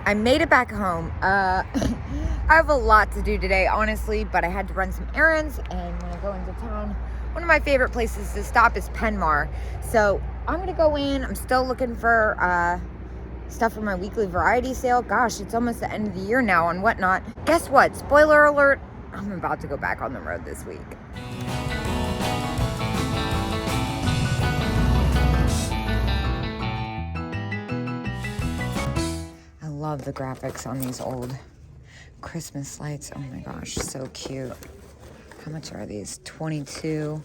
I made it back home. I have a lot to do today, honestly, but I had to run some errands, and when I go into town, one of my favorite places to stop is Penmar. So I'm gonna go in. I'm still looking for stuff for my weekly variety sale. Gosh, it's almost the end of the year now on Whatnot. Guess what? Spoiler alert, I'm about to go back on the road this week. I love the graphics on these old Christmas lights. Oh my gosh, so cute. How much are these? $22,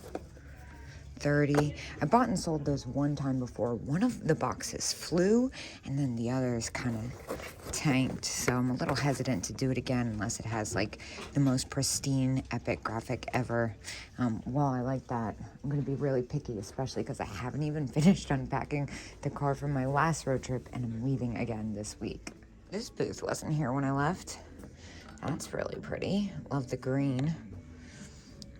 $30. I bought and sold those one time before. One of the boxes flew, and then the others kind of tanked. So I'm a little hesitant to do it again unless it has like the most pristine, epic graphic ever. Well, I like that. I'm gonna be really picky, especially because I haven't even finished unpacking the car from my last road trip, and I'm leaving again this week. This booth wasn't here when I left. That's really pretty. Love the green.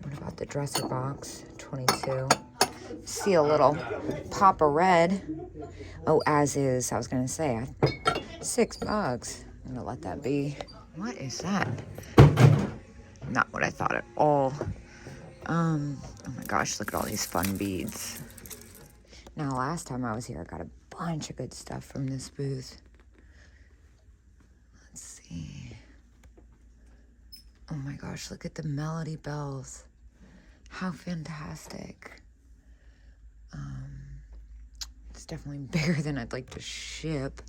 What about the dresser box? $22. See a little pop of red. Oh, as is. I was gonna say, $6. I'm gonna let that be. What is that? Not what I thought at all. Oh my gosh, look at all these fun beads. Now, last time I was here, I got a bunch of good stuff from this booth. Let's see. Oh my gosh, look at the melody bells. How fantastic. It's definitely bigger than I'd like to ship.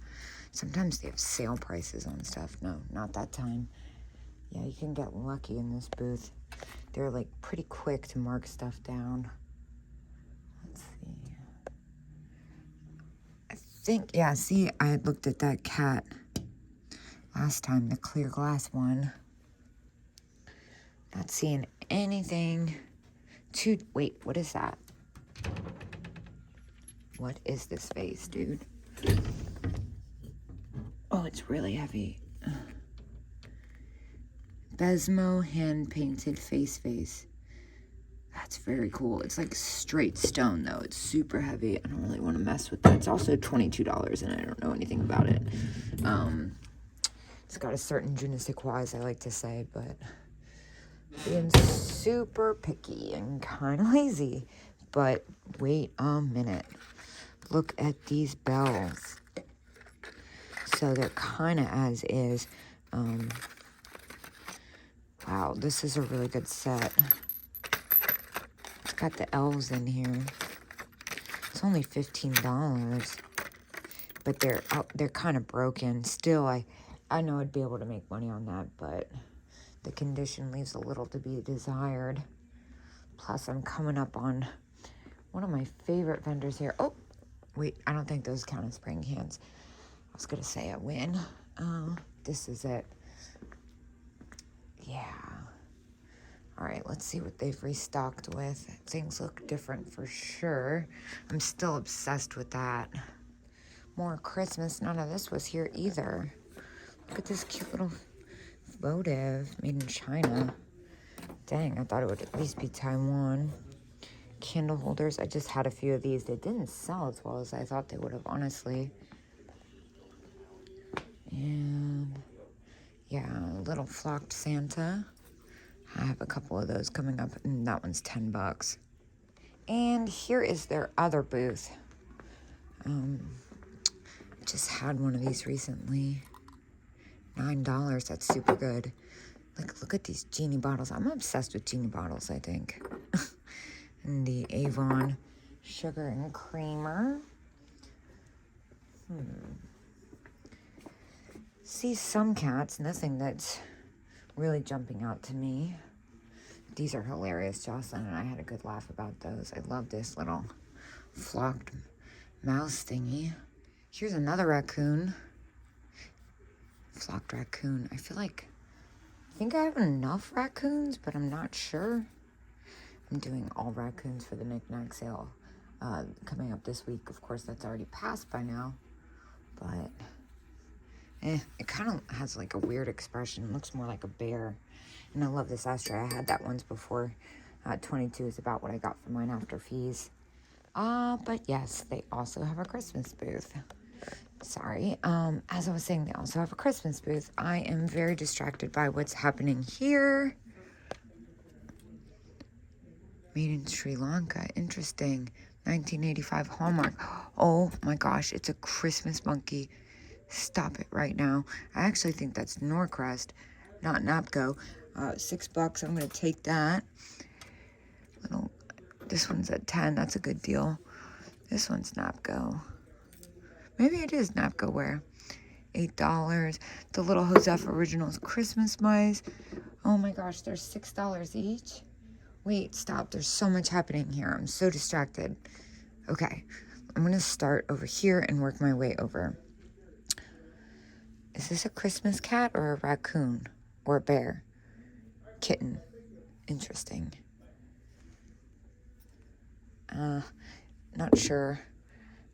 Sometimes they have sale prices on stuff. No, not that time. Yeah, you can get lucky in this booth. They're like pretty quick to mark stuff down. Let's see. I think, yeah, see, I had looked at that cat last time, the clear glass one. Not seeing anything too... Wait, what is that? What is this face, dude? Oh, it's really heavy. Besmo hand-painted face. That's very cool. It's like straight stone, though. It's super heavy. I don't really want to mess with that. It's also $22, and I don't know anything about it. It's got a certain je ne sais quoi, as I like to say, but being super picky and kind of lazy. But wait a minute. Look at these bells. So they're kind of as is. Wow, this is a really good set. It's got the elves in here. It's only $15, but they're kind of broken. Still, I know I'd be able to make money on that, but the condition leaves a little to be desired. Plus, I'm coming up on one of my favorite vendors here. Oh, wait, I don't think those count as spraying cans. I was gonna say I win. This is it. Yeah. All right, let's see what they've restocked with. Things look different for sure. I'm still obsessed with that. More Christmas. None of this was here either. Look at this cute little votive made in China. Dang, I thought it would at least be Taiwan. Candle holders. I just had a few of these. They didn't sell as well as I thought they would have, honestly. And yeah, little flocked Santa. I have a couple of those coming up, and that one's $10. And here is their other booth. Just had one of these recently. $9. That's super good. Like, look at these Genie bottles. I'm obsessed with Genie bottles, I think. And the Avon sugar and creamer. See some cats, nothing that's really jumping out to me. These are hilarious. Jocelyn and I had a good laugh about those. I love this little flocked mouse thingy. Here's another raccoon. Flocked raccoon. I think I have enough raccoons, but I'm not sure. I'm doing all raccoons for the knick-knack sale coming up this week. Of course, that's already passed by now, but it kind of has like a weird expression. It looks more like a bear. And I love this ashtray. I had that once before. 22 is about what I got for mine after fees. But yes, they also have a Christmas booth. Sorry. As I was saying, they also have a Christmas booth. I am very distracted by what's happening here. Made in Sri Lanka. Interesting. 1985 Hallmark. Oh my gosh, it's a Christmas monkey. Stop it right now. I actually think that's Norcrest, not Napco. $6. I'm gonna take that. This one's at 10. That's a good deal. This one's Napco. Maybe it is Napco wear. $8. The Little Joseph Originals Christmas mice. Oh my gosh, they're $6 each. Wait, stop. There's so much happening here. I'm so distracted. Okay, I'm gonna start over here and work my way over. Is this a Christmas cat or a raccoon? Or a bear? Kitten. Interesting. Not sure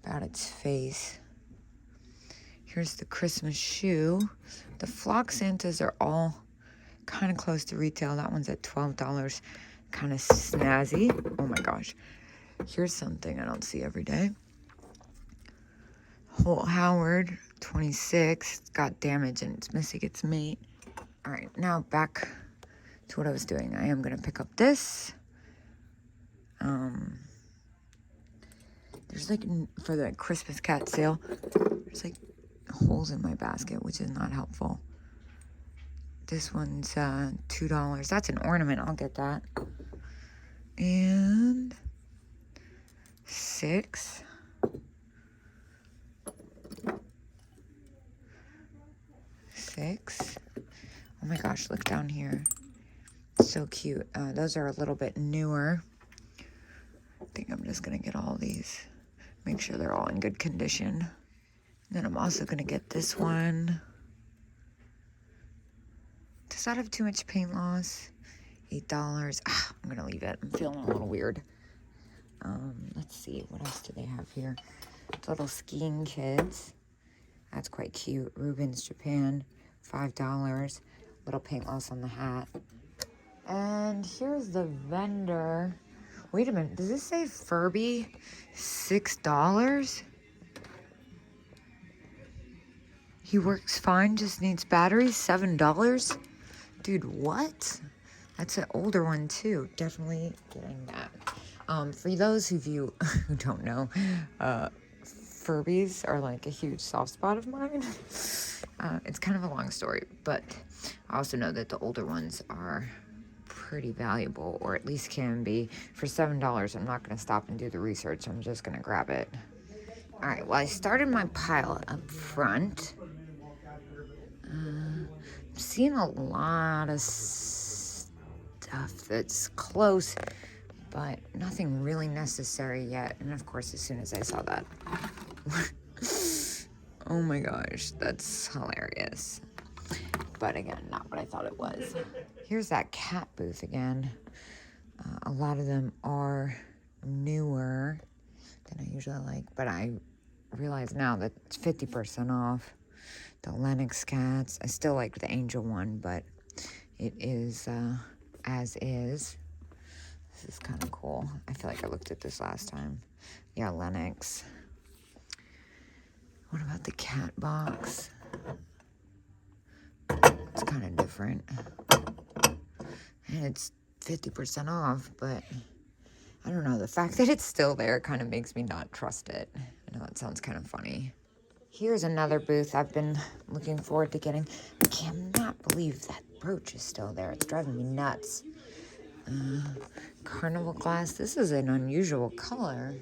about its face. Here's the Christmas shoe. The flock Santas are all kind of close to retail. That one's at $12. Kind of snazzy. Oh my gosh. Here's something I don't see every day. Holt Howard, 26. It's got damage and it's missing its mate. All right, now back to what I was doing. I am going to pick up this. There's like, for the Christmas cat sale, there's like holes in my basket, which is not helpful. This one's $2. That's an ornament. I'll get that. And 6. Oh my gosh, look down here. So cute. Those are a little bit newer. I think I'm just gonna get all these. Make sure they're all in good condition. Then I'm also gonna get this one. Does that have too much paint loss? $8. I'm gonna leave it. I'm feeling a little weird. Let's see, what else do they have here? Little skiing kids. That's quite cute. Rubens Japan, $5. Little paint loss on the hat. And here's the vendor. Wait a minute, does this say Furby? $6? He works fine, just needs batteries, $7? Dude, what? That's an older one too. Definitely getting that. For those of you who don't know, Furbies are like a huge soft spot of mine. It's kind of a long story, but I also know that the older ones are pretty valuable, or at least can be. For $7, I'm not going to stop and do the research. I'm just going to grab it. All right, well, I started my pile up front. I'm seeing a lot of stuff that's close, but nothing really necessary yet. And of course, as soon as I saw that, oh my gosh, that's hilarious. But again, not what I thought it was. Here's that cat booth again. A lot of them are newer than I usually like, but I realize now that it's 50% off. The Lennox cats. I still like the angel one, but it is as is. This is kind of cool. I feel like I looked at this last time. Yeah, Lennox. What about the cat box? It's kind of different. And it's 50% off, but I don't know. The fact that it's still there kind of makes me not trust it. I know that sounds kind of funny. Here's another booth I've been looking forward to getting. I cannot believe that brooch is still there. It's driving me nuts. Carnival Glass. This is an unusual color.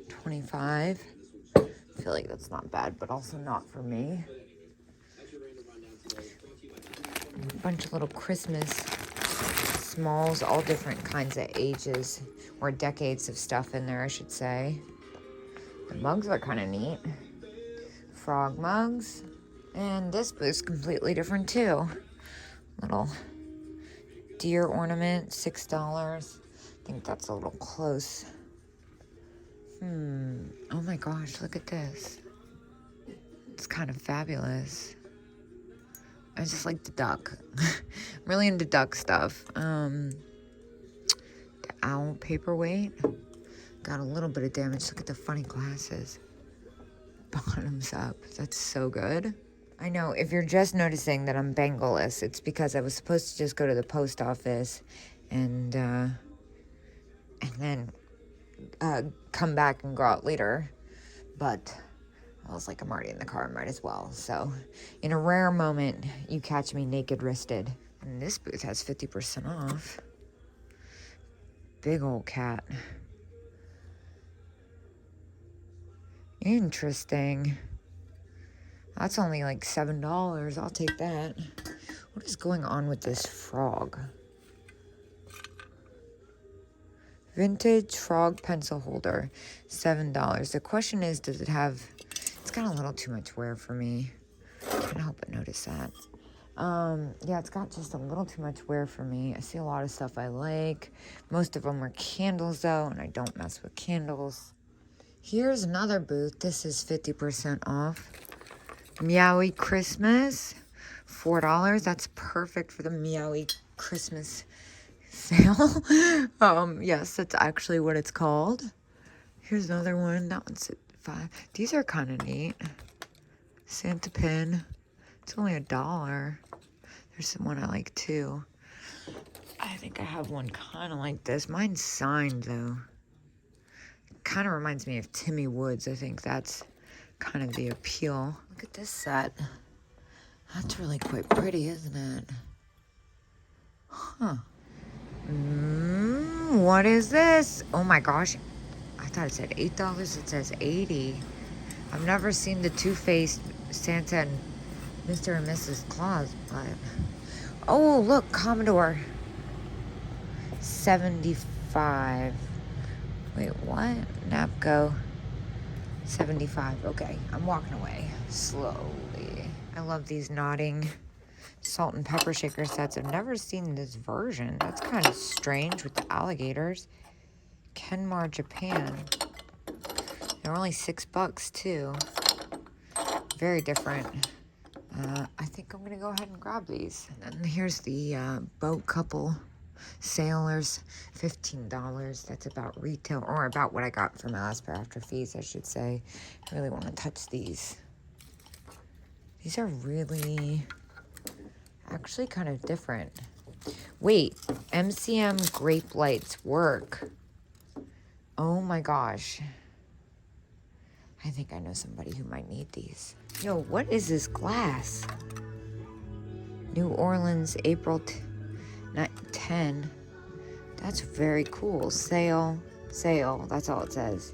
$25. I feel like that's not bad, but also not for me. A bunch of little Christmas smalls, all different kinds of ages, or decades of stuff in there, I should say. The mugs are kind of neat. Frog mugs. And this booth's completely different too. Little deer ornament, $6. I think that's a little close. Oh my gosh, look at this. It's kind of fabulous. I just like the duck. I'm really into duck stuff. The owl paperweight. Got a little bit of damage. Look at the funny glasses. bottoms up. That's so good. I know, if you're just noticing that I'm bangleless, it's because I was supposed to just go to the post office and then come back and go out later. But I was like, I'm already in the car, I might as well. So, in a rare moment, you catch me naked-wristed. And this booth has 50% off. Big old cat. Interesting. That's only like $7. I'll take that. What is going on with this frog? Vintage frog pencil holder, $7. The question is, does it have... It's got a little too much wear for me. I can't help but notice that. Yeah, it's got just a little too much wear for me. I see a lot of stuff I like. Most of them are candles, though, and I don't mess with candles. Here's another booth. This is 50% off. Meow Mei Christmas, $4. That's perfect for the Meow Mei Christmas sale. Yes, that's actually what it's called. Here's another one. That one's at $5. These are kind of neat. Santa pin. It's only $1. There's someone I like too. I think I have one kind of like this. Mine's signed though. Kind of reminds me of Timmy Woods. I think that's kind of the appeal. Look at this set. That's really quite pretty, isn't it? Huh. What is this? Oh my gosh. I thought it said $8. It says $80. I've never seen the two-faced Santa and Mr. and Mrs. Claus, but... Oh, look, Commodore. $75. Wait, what? Napco. $75. Okay, I'm walking away slowly. I love these nodding salt and pepper shaker sets. I've never seen this version. That's kind of strange with the alligators. Kenmar, Japan. They're only $6 too. Very different. I think I'm gonna go ahead and grab these. And then here's the boat couple sailors, $15. That's about retail, or about what I got from Asper after fees, I should say. I really want to touch these. These are really actually kind of different. Wait, MCM Grape Lights work. Oh my gosh. I think I know somebody who might need these. Yo, what is this glass? New Orleans, April 10. That's very cool. Sale. That's all it says.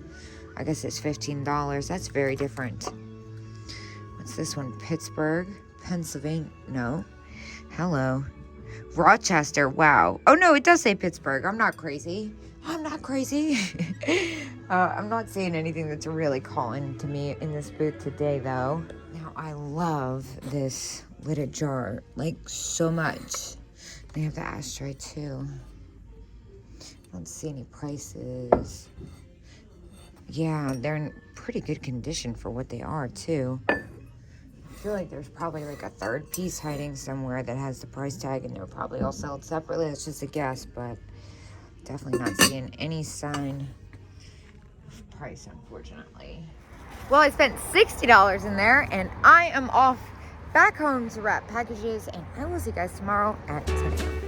I guess it's $15. That's very different. What's this one? Pittsburgh, Pennsylvania. No. Hello. Rochester. Wow. Oh, no, it does say Pittsburgh. I'm not crazy. I'm not seeing anything that's really calling to me in this booth today, though. Now, I love this lidded jar, like, so much. They have the ashtray, too. I don't see any prices. Yeah, they're in pretty good condition for what they are, too. I feel like there's probably, like, a third piece hiding somewhere that has the price tag, and they're probably all sold separately. It's just a guess, but definitely not seeing any sign of price, unfortunately. Well, I spent $60 in there, and I am off back home to wrap packages, and I will see you guys tomorrow at 10 a.m.